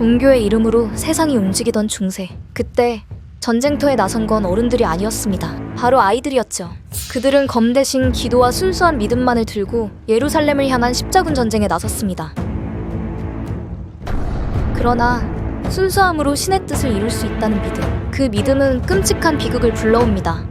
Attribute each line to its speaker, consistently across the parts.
Speaker 1: 종교의 이름으로 세상이 움직이던 중세. 그때 전쟁터에 나선 건 어른들이 아니었습니다. 바로 아이들이었죠. 그들은 검 대신 기도와 순수한 믿음만을 들고 예루살렘을 향한 십자군 전쟁에 나섰습니다. 그러나 순수함으로 신의 뜻을 이룰 수 있다는 믿음. 그 믿음은 끔찍한 비극을 불러옵니다.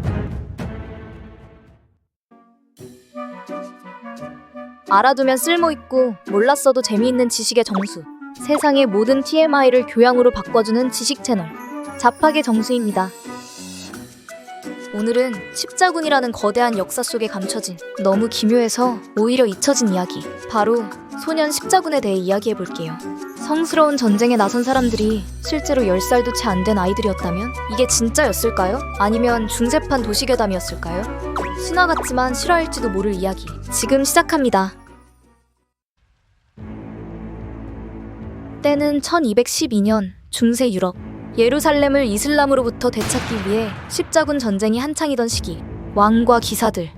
Speaker 1: 알아두면 쓸모있고 몰랐어도 재미있는 지식의 정수. 세상의 모든 TMI를 교양으로 바꿔주는 지식 채널. 자팍의 정수입니다. 오늘은 십자군이라는 거대한 역사 속에 감춰진 너무 기묘해서 오히려 잊혀진 이야기. 바로 소년 십자군에 대해 이야기해볼게요. 성스러운 전쟁에 나선 사람들이 실제로 10살도 채 안 된 아이들이었다면 이게 진짜였을까요? 아니면 중세판 도시괴담이었을까요? 신화 같지만 실화일지도 모를 이야기. 지금 시작합니다. 때는 1212년 중세 유럽. 예루살렘을 이슬람으로부터 되찾기 위해 십자군 전쟁이 한창이던 시기. 왕과 기사들,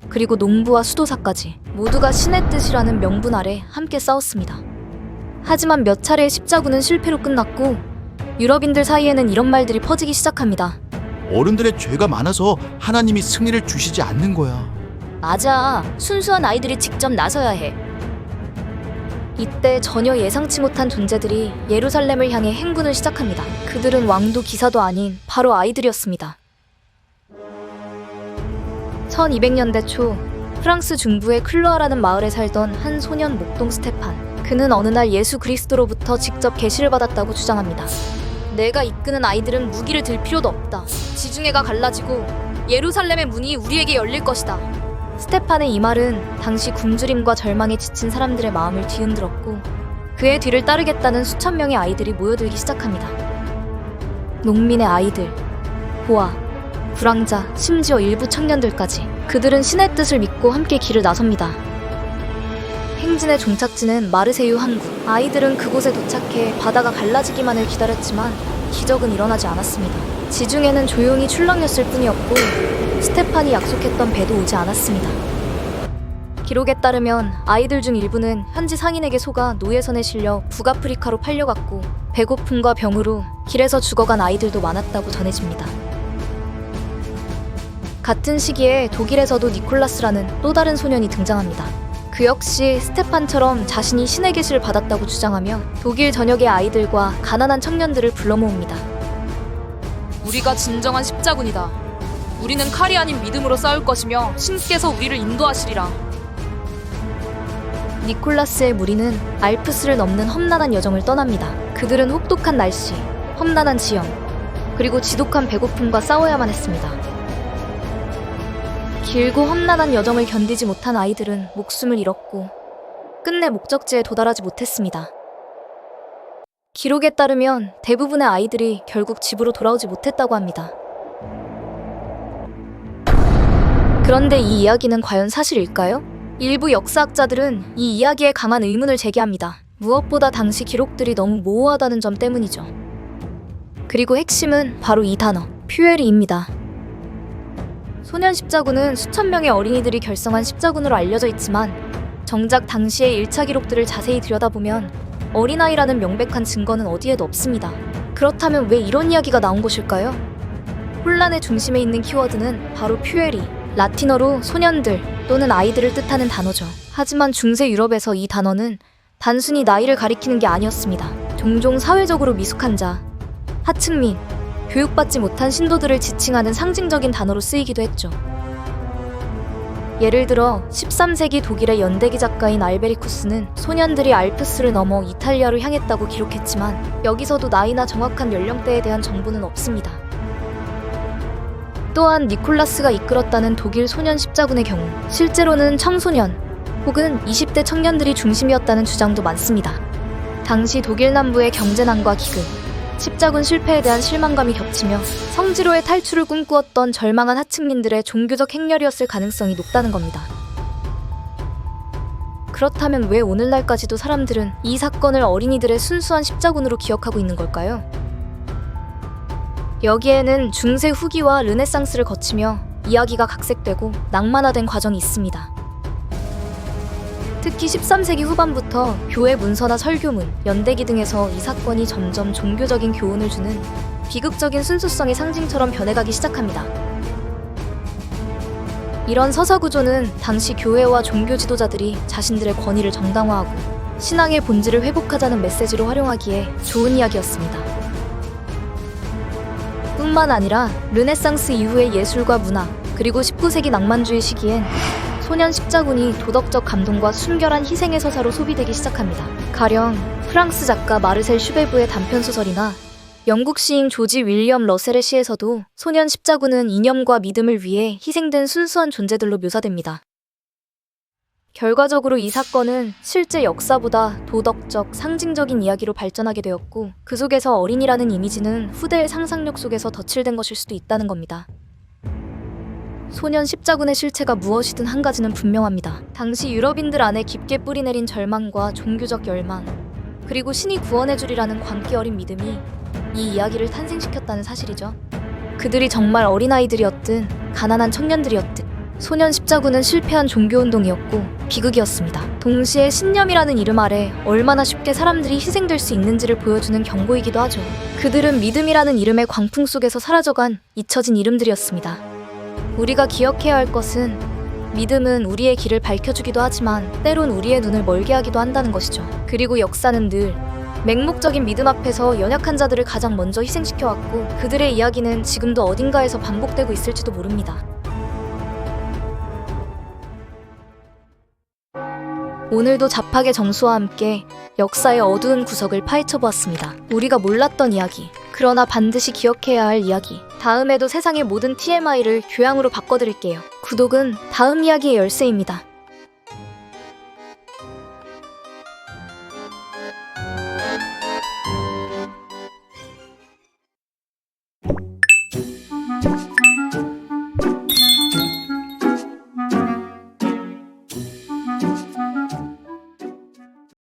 Speaker 1: 그리고 농부와 수도사까지 모두가 신의 뜻이라는 명분 아래 함께 싸웠습니다. 하지만 몇 차례의 십자군은 실패로 끝났고 유럽인들 사이에는 이런 말들이 퍼지기 시작합니다.
Speaker 2: 어른들의 죄가 많아서 하나님이 승리를 주시지 않는 거야.
Speaker 1: 맞아. 순수한 아이들이 직접 나서야 해. 이때 전혀 예상치 못한 존재들이 예루살렘을 향해 행군을 시작합니다. 그들은 왕도 기사도 아닌 바로 아이들이었습니다. 1200년대 초 프랑스 중부의 클로아라는 마을에 살던 한 소년 목동 스테판. 그는 어느 날 예수 그리스도로부터 직접 계시를 받았다고 주장합니다. 내가 이끄는 아이들은 무기를 들 필요도 없다. 지중해가 갈라지고 예루살렘의 문이 우리에게 열릴 것이다. 스테판의 이 말은 당시 굶주림과 절망에 지친 사람들의 마음을 뒤흔들었고 그의 뒤를 따르겠다는 수천 명의 아이들이 모여들기 시작합니다. 농민의 아이들, 고아, 불황자, 심지어 일부 청년들까지. 그들은 신의 뜻을 믿고 함께 길을 나섭니다. 행진의 종착지는 마르세유 항구. 아이들은 그곳에 도착해 바다가 갈라지기만을 기다렸지만 기적은 일어나지 않았습니다. 지중해는 조용히 출렁였을 뿐이었고 스테판이 약속했던 배도 오지 않았습니다. 기록에 따르면 아이들 중 일부는 현지 상인에게 속아 노예선에 실려 북아프리카로 팔려갔고 배고픔과 병으로 길에서 죽어간 아이들도 많았다고 전해집니다. 같은 시기에 독일에서도 니콜라스라는 또 다른 소년이 등장합니다. 그 역시 스테판처럼 자신이 신의 계시를 받았다고 주장하며 독일 전역의 아이들과 가난한 청년들을 불러 모읍니다.
Speaker 3: 우리가 진정한 십자군이다. 우리는 칼이 아닌 믿음으로 싸울 것이며 신께서 우리를 인도하시리라.
Speaker 1: 니콜라스의 무리는 알프스를 넘는 험난한 여정을 떠납니다. 그들은 혹독한 날씨, 험난한 지형, 그리고 지독한 배고픔과 싸워야만 했습니다. 길고 험난한 여정을 견디지 못한 아이들은 목숨을 잃었고 끝내 목적지에 도달하지 못했습니다. 기록에 따르면 대부분의 아이들이 결국 집으로 돌아오지 못했다고 합니다. 그런데 이 이야기는 과연 사실일까요? 일부 역사학자들은 이 이야기에 강한 의문을 제기합니다. 무엇보다 당시 기록들이 너무 모호하다는 점 때문이죠. 그리고 핵심은 바로 이 단어, 퓨에리입니다. 소년 십자군은 수천 명의 어린이들이 결성한 십자군으로 알려져 있지만 정작 당시의 1차 기록들을 자세히 들여다보면 어린아이라는 명백한 증거는 어디에도 없습니다. 그렇다면 왜 이런 이야기가 나온 것일까요? 혼란의 중심에 있는 키워드는 바로 퓨에리, 라틴어로 소년들 또는 아이들을 뜻하는 단어죠. 하지만 중세 유럽에서 이 단어는 단순히 나이를 가리키는 게 아니었습니다. 종종 사회적으로 미숙한 자, 하층민, 교육받지 못한 신도들을 지칭하는 상징적인 단어로 쓰이기도 했죠. 예를 들어 13세기 독일의 연대기 작가인 알베리쿠스는 소년들이 알프스를 넘어 이탈리아로 향했다고 기록했지만 여기서도 나이나 정확한 연령대에 대한 정보는 없습니다. 또한 니콜라스가 이끌었다는 독일 소년 십자군의 경우 실제로는 청소년 혹은 20대 청년들이 중심이었다는 주장도 많습니다. 당시 독일 남부의 경제난과 기근, 십자군 실패에 대한 실망감이 겹치며 성지로의 탈출을 꿈꾸었던 절망한 하층민들의 종교적 행렬이었을 가능성이 높다는 겁니다. 그렇다면 왜 오늘날까지도 사람들은 이 사건을 어린이들의 순수한 십자군으로 기억하고 있는 걸까요? 여기에는 중세 후기와 르네상스를 거치며 이야기가 각색되고 낭만화된 과정이 있습니다. 특히 13세기 후반부터 교회 문서나 설교문, 연대기 등에서 이 사건이 점점 종교적인 교훈을 주는 비극적인 순수성의 상징처럼 변해가기 시작합니다. 이런 서사 구조는 당시 교회와 종교 지도자들이 자신들의 권위를 정당화하고 신앙의 본질을 회복하자는 메시지로 활용하기에 좋은 이야기였습니다. 뿐만 아니라 르네상스 이후의 예술과 문화, 그리고 19세기 낭만주의 시기엔 소년 십자군이 도덕적 감동과 순결한 희생의 서사로 소비되기 시작합니다. 가령 프랑스 작가 마르셀 슈베브의 단편소설이나 영국 시인 조지 윌리엄 러셀의 시에서도 소년 십자군은 이념과 믿음을 위해 희생된 순수한 존재들로 묘사됩니다. 결과적으로 이 사건은 실제 역사보다 도덕적, 상징적인 이야기로 발전하게 되었고, 그 속에서 어린이라는 이미지는 후대의 상상력 속에서 덧칠된 것일 수도 있다는 겁니다. 소년 십자군의 실체가 무엇이든 한 가지는 분명합니다. 당시 유럽인들 안에 깊게 뿌리내린 절망과 종교적 열망, 그리고 신이 구원해주리라는 광기 어린 믿음이 이 이야기를 탄생시켰다는 사실이죠. 그들이 정말 어린아이들이었든 가난한 청년들이었든 소년 십자군은 실패한 종교운동이었고 비극이었습니다. 동시에 신념이라는 이름 아래 얼마나 쉽게 사람들이 희생될 수 있는지를 보여주는 경고이기도 하죠. 그들은 믿음이라는 이름의 광풍 속에서 사라져간 잊혀진 이름들이었습니다. 우리가 기억해야 할 것은 믿음은 우리의 길을 밝혀주기도 하지만 때론 우리의 눈을 멀게 하기도 한다는 것이죠. 그리고 역사는 늘 맹목적인 믿음 앞에서 연약한 자들을 가장 먼저 희생시켜왔고, 그들의 이야기는 지금도 어딘가에서 반복되고 있을지도 모릅니다. 오늘도 잡학의 정수와 함께 역사의 어두운 구석을 파헤쳐보았습니다. 우리가 몰랐던 이야기, 그러나 반드시 기억해야 할 이야기. 다음에도 세상의 모든 TMI를 교양으로 바꿔드릴게요. 구독은 다음 이야기의 열쇠입니다.